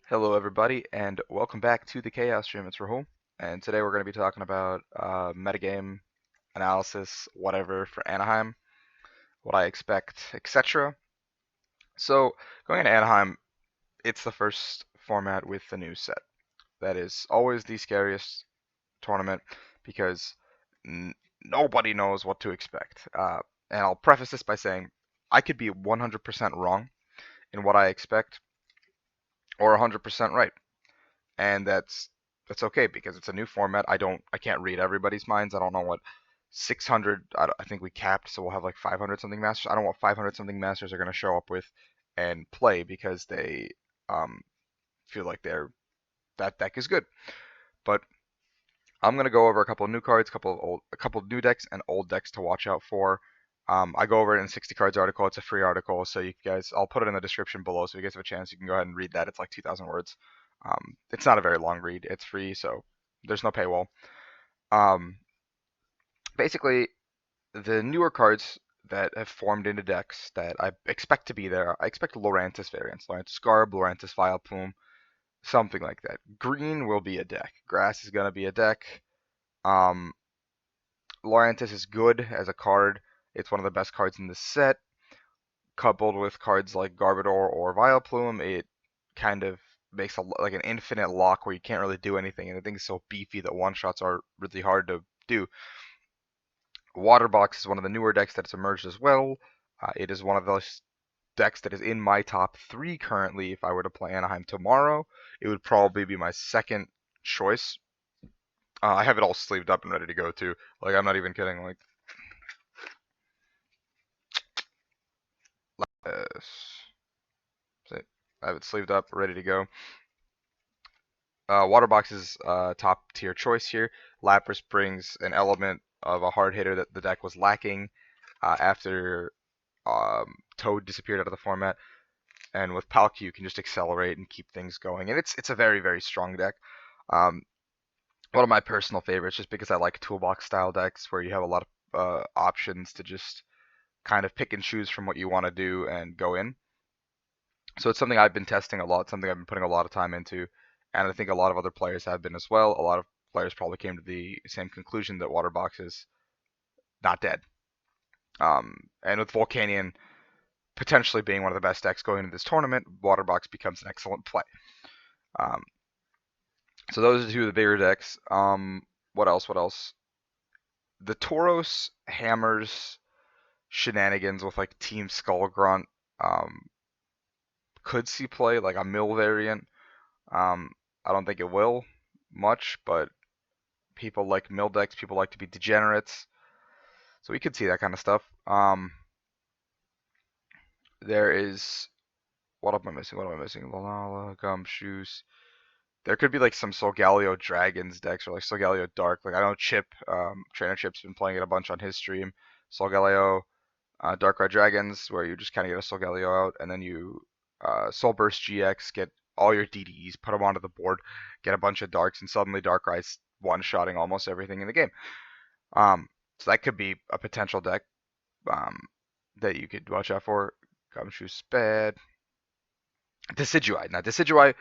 Hello, everybody, and welcome back to the Chaos Stream. It's Rahul, and today we're going to be talking about metagame analysis, whatever, for Anaheim, what I expect, etc. So, going into Anaheim, it's the first format with the new set. That is always the scariest tournament because n nobody knows what to expect. And I'll preface this by saying I could be 100% wrong in what I expect, or 100% right. And that's okay because it's a new format. I can't read everybody's minds. I don't know what 600. I think we capped, so we'll have like 500 something masters. I don't know what 500 something masters are going to show up with and play because they um, feel like that deck is good. But I'm going to go over a couple of new cards, a couple of new decks, and old decks to watch out for. I go over it in 60 cards article. It's a free article, so you guys, I'll put it in the description below, so if you guys have a chance, you can go ahead and read that. It's like 2,000 words. It's not a very long read. It's free, so there's no paywall. Um, Basically, the newer cards that have formed into decks that I expect to be there, I expect Lorantis variants, Lorantis Garb, Lorantis Vileplume, something like that. Green will be a deck. Grass is gonna be a deck. Um, Lorantis is good as a card. It's one of the best cards in the set. Coupled with cards like Garbodor or Vileplume, it kind of makes like an infinite lock where you can't really do anything, and the thing's so beefy that one shots are really hard to do. Waterbox is one of the newer decks that's emerged as well. It is one of those decks that is in my top three currently. If I were to play Anaheim tomorrow, it would probably be my second choice. I have it all sleeved up and ready to go too. Like I'm not even kidding. Like uh, I have it sleeved up, ready to go. Waterbox is top tier choice here. Lapras brings an element of a hard hitter that the deck was lacking after Toad disappeared out of the format. And with Palkia, you can just accelerate and keep things going. And it's a very strong deck. Um, One of my personal favorites, just because I like toolbox style decks where you have a lot of options to just kind of pick and choose from what you want to do and go in. So it's something I've been testing a lot, something I've been putting a lot of time into, and I think a lot of other players have been as well. A lot of players probably came to the same conclusion that Waterbox is not dead. And with Volcanion potentially being one of the best decks going into this tournament, Waterbox becomes an excellent play. Um, so those are two of the bigger decks. What else? What else? The Tauros hammers shenanigans with like Team Skullgrunt could see play, like a mill variant. I don't think it will much, but people like mill decks. People like to be degenerates, so we could see that kind of stuff. There is what am I missing? What am I missing? Lalala, Gumshoes. There could be like some Solgaleo Dragons decks or like Solgaleo Dark. Like I know Chip, Trainer Chip's been playing it a bunch on his stream. Solgaleo Dark-Red Dragons, where you just kind of get a Solgaleo out, and then you Soul Burst GX, get all your DDEs, put them onto the board, get a bunch of Darks, and suddenly Darkrai's one-shotting almost everything in the game. So that could be a potential deck um, that you could watch out for. Gumshoe's bad. Decidueye. Now, Decidueye,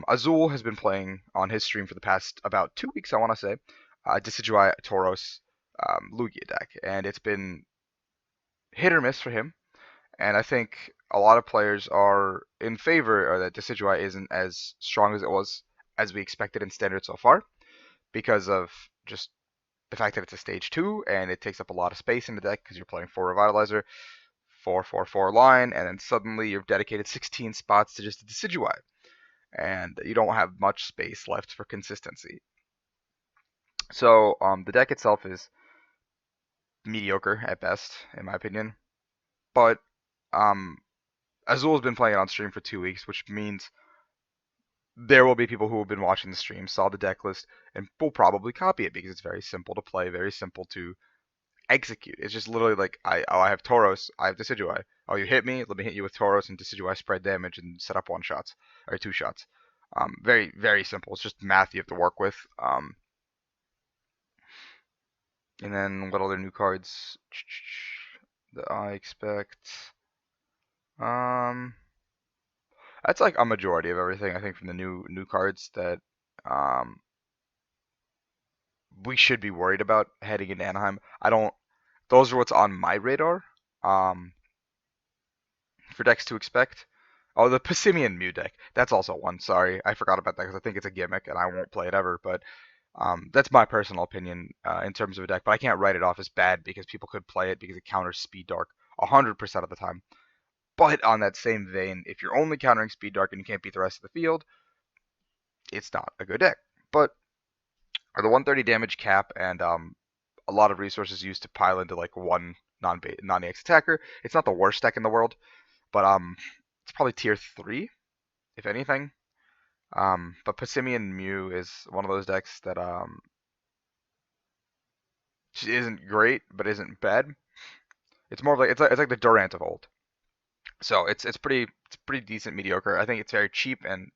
Azul has been playing on his stream for the past about 2 weeks, I want to say. Decidueye Tauros Lugia deck, and it's been hit or miss for him. And I think a lot of players are in favor that Decidueye isn't as strong as it was as we expected in standard so far because of just the fact that it's a stage 2 and it takes up a lot of space in the deck because you're playing 4 Revitalizer, 4 line, and then suddenly you've dedicated 16 spots to just a Decidueye and you don't have much space left for consistency. So the deck itself is mediocre at best, in my opinion. But um, Azul has been playing it on stream for 2 weeks, which means there will be people who have been watching the stream, saw the deck list, and will probably copy it because it's very simple to play, very simple to execute. It's just literally like, I have Tauros, I have Decidueye. Oh, you hit me? Let me hit you with Tauros and Decidueye spread damage and set up one shots or two shots. Very simple. It's just math you have to work with. And then what other new cards that I expect? Um, That's like a majority of everything I think from the new cards that um we should be worried about heading into Anaheim. I don't. Those are what's on my radar. Um, for decks to expect. Oh, the Passimian Mew deck. That's also one. Sorry, I forgot about that because I think it's a gimmick and I won't play it ever. But that's my personal opinion in terms of a deck. But I can't write it off as bad because people could play it because it counters Speed Dark 100% of the time. But on that same vein, if you're only countering Speed Dark and you can't beat the rest of the field, it's not a good deck. But the 130 damage cap and a lot of resources used to pile into like one non-EX attacker, it's not the worst deck in the world. But it's probably tier three, if anything. But Passimian Mew is one of those decks that isn't great, but isn't bad. It's more of like it's like the Durant of old. So it's pretty decent mediocre. I think it's very cheap and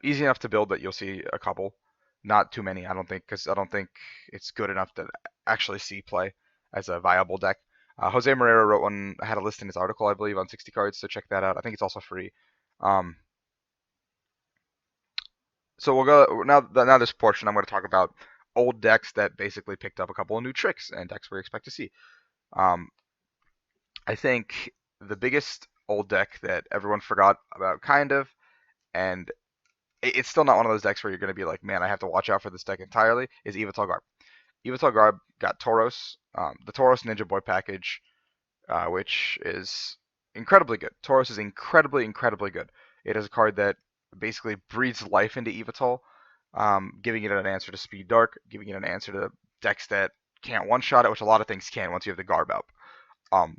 easy enough to build that you'll see a couple, not too many. I don't think because I don't think it's good enough to actually see play as a viable deck. Jose Moreira wrote one, had a list in his article, I believe, on 60 cards, so check that out. I think it's also free. Um, so we'll go now. This portion, I'm going to talk about old decks that basically picked up a couple of new tricks and decks we expect to see. Um, I think the biggest old deck that everyone forgot about, kind of, and it's still not one of those decks where you're going to be like, man, I have to watch out for this deck entirely, is Evital Garb. Evital Garb got Tauros, the Tauros Ninja Boy package, which is incredibly good. Tauros is incredibly good. It is a card that basically breathes life into Evital, giving it an answer to Speed Dark, giving it an answer to decks that can't one-shot it, which a lot of things can once you have the Garb out. Um,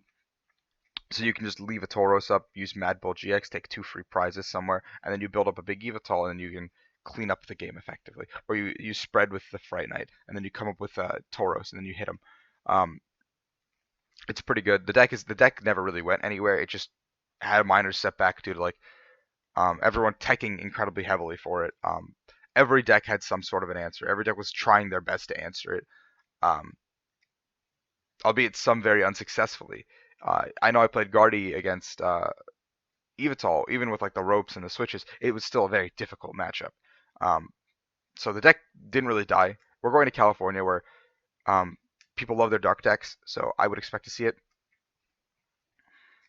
so you can just leave a Tauros up, use Mad Bull GX, take 2 free prizes somewhere, and then you build up a big Evital, and you can clean up the game effectively. Or you spread with the Fright Knight, and then you come up with Tauros, and then you hit him. Um, it's pretty good. The deck never really went anywhere. It just had a minor setback due to like everyone teching incredibly heavily for it. Every deck had some sort of an answer. Every deck was trying their best to answer it, um, albeit some very unsuccessfully. I know I played Guardy against Evital, even with like the ropes and the switches, it was still a very difficult matchup. Um, so the deck didn't really die. We're going to California where um, people love their dark decks, so I would expect to see it.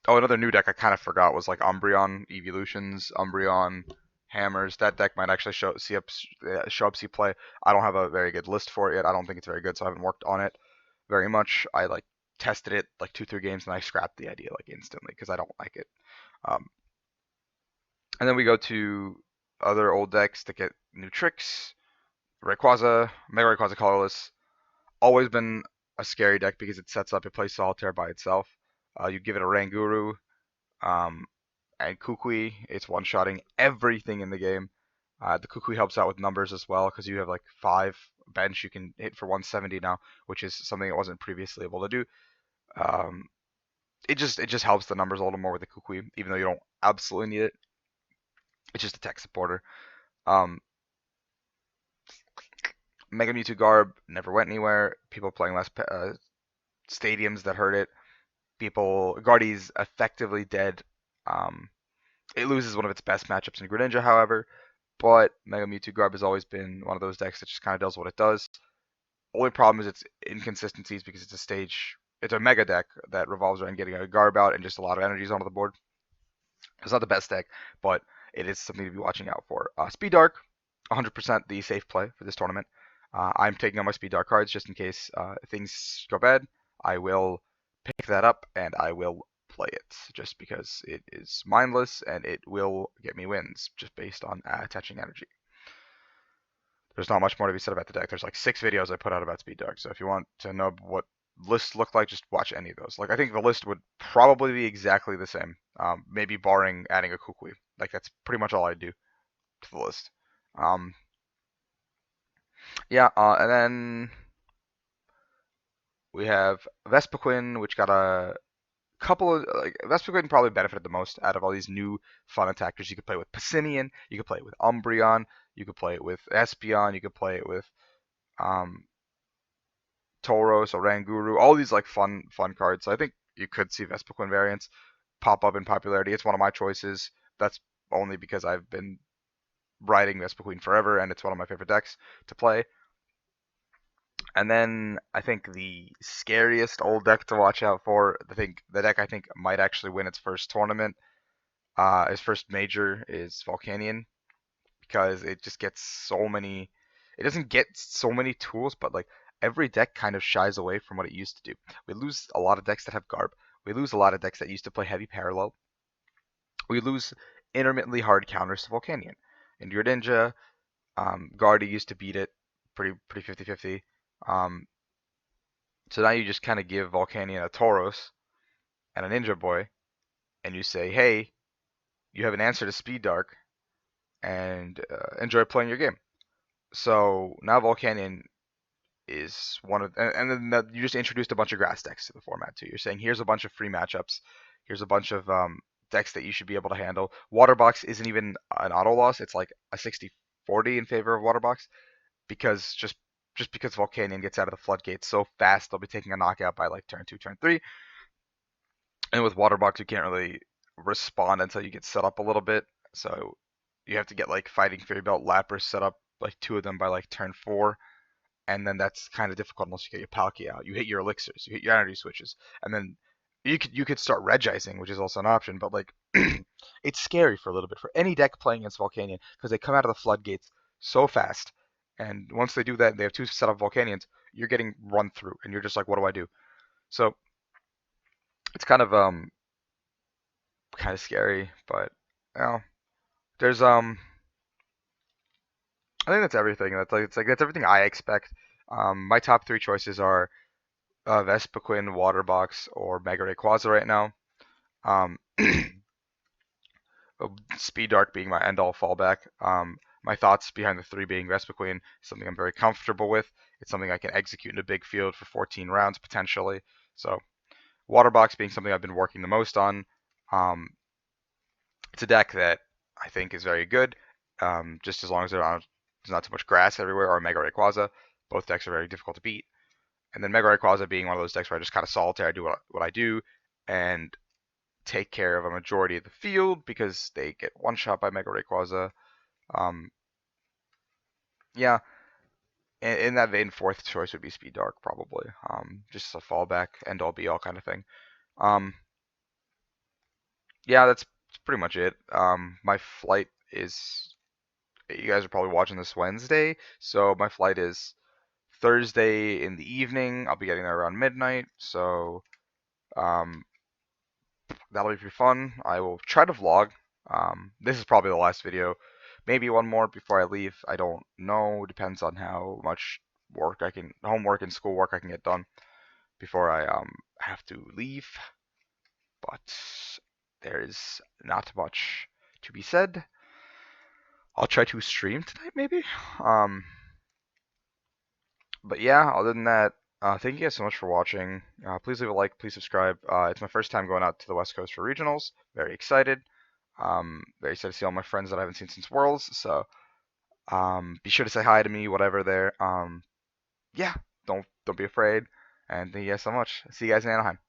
Oh, another new deck I kind of forgot was like Umbreon Evolutions, Umbreon Hammers. That deck might actually show up see play. I don't have a very good list for it yet. I don't think it's very good, so I haven't worked on it very much. I like tested it like 2 3 games and I scrapped the idea like instantly because I don't like it. Um, and then we go to other old decks that get new tricks. Rayquaza, Mega Rayquaza Colorless, always been a scary deck because it sets up, it plays Solitaire by itself. You give it a Ranguru, um, and Kukui, it's one-shotting everything in the game. The Kukui helps out with numbers as well because you have like 5 bench you can hit for 170 now, which is something it wasn't previously able to do. Um, it just helps the numbers a little more with the Kukui, even though you don't absolutely need it. It's just a tech supporter. Um, Mega Mewtwo Garb never went anywhere. People playing less stadiums that hurt it. Guardy's effectively dead. Um, it loses one of its best matchups in Greninja, however, but Mega Mewtwo Garb has always been one of those decks that just kind of does what it does. Only problem is its inconsistencies because it's a mega deck that revolves around getting a Garb out and just a lot of energies onto the board. It's not the best deck, but it is something to be watching out for. Speed Dark, 100% the safe play for this tournament. I'm taking on my Speed Dark cards just in case things go bad. I will pick that up and I will play it just because it is mindless and it will get me wins just based on attaching energy. There's not much more to be said about the deck. There's like 6 videos I put out about Speed Dark, so if you want to know what lists look like, just watch any of those. Like I think the list would probably be exactly the same, maybe barring adding a Kukui. Like that's pretty much all I do to the list. Um, yeah, and then we have Vespiquen, which got a couple of like Vespiquen probably benefited the most out of all these new fun attackers. You could play with Passimian, you could play it with Umbreon, you could play it with Espeon, you could play it with um, Tauros or Ranguru, all these like fun cards. So I think you could see Vespiquen variants pop up in popularity. It's one of my choices. that's only because I've been riding Vespiquen forever, and it's one of my favorite decks to play. And then I think the scariest old deck to watch out for, the deck I think might actually win its first tournament, its first major, is Volcanion, because it just gets so many. It doesn't get so many tools, but like every deck kind of shies away from what it used to do. We lose a lot of decks that have Garb. We lose a lot of decks that used to play heavy parallel. We lose intermittently hard counters to Volcanion. And your Ninja, Guardy used to beat it pretty 50-50. Um, so now you just kind of give Volcanion a Tauros and a Ninja Boy, and you say, hey, you have an answer to Speed Dark, and enjoy playing your game. So now Volcanion is one of, and then you just introduced a bunch of grass decks to the format too. You're saying here's a bunch of free matchups, here's a bunch of decks that you should be able to handle. Waterbox isn't even an auto loss; it's like a 60-40 in favor of Waterbox, because just because Volcanion gets out of the floodgates so fast, they'll be taking a knockout by like turn 2, turn 3. And with Waterbox, you can't really respond until you get set up a little bit. So you have to get like Fighting Fairy Belt, Lapras set up, like two of them by like turn 4, and then that's kind of difficult unless you get your Palkia out. You hit your elixirs, you hit your energy switches, and then you could start regizing, which is also an option. But like, it's scary for a little bit for any deck playing against Volcanion, because they come out of the floodgates so fast, and once they do that, and they have two set up Volcanions. You're getting run through, and you're just like, what do I do? So it's kind of scary, but you know, there's I think that's everything. That's everything I expect. My top three choices are Vespiquen, Waterbox, or Mega Rayquaza right now. Um, Speed Dark being my end all fallback. My thoughts behind the three being Vespiquen, something I'm very comfortable with. It's something I can execute in a big field for 14 rounds potentially. So Waterbox being something I've been working the most on. Um, it's a deck that I think is very good, just as long as there's not too much grass everywhere, or Mega Rayquaza. Both decks are very difficult to beat. And then Mega Rayquaza being one of those decks where I just kind of solitaire, I do what I do, and take care of a majority of the field because they get one shot by Mega Rayquaza. Um, yeah, in that vein, fourth choice would be Speed Dark probably. Just a fallback, end all be all kind of thing. Um, yeah, that's pretty much it. My flight is. You guys are probably watching this Wednesday, so my flight is Thursday in the evening. I'll be getting there around midnight, so um, that'll be pretty fun. I will try to vlog. This is probably the last video. Maybe one more before I leave. I don't know. Depends on how much homework and schoolwork I can get done before I have to leave. But there is not much to be said. I'll try to stream tonight, maybe. Um, but yeah, other than that, thank you guys so much for watching. Please leave a like, please subscribe. It's my first time going out to the West Coast for regionals. Very excited. Very excited to see all my friends that I haven't seen since Worlds. So be sure to say hi to me, whatever there. Yeah, don't be afraid. And thank you guys so much. See you guys in Anaheim.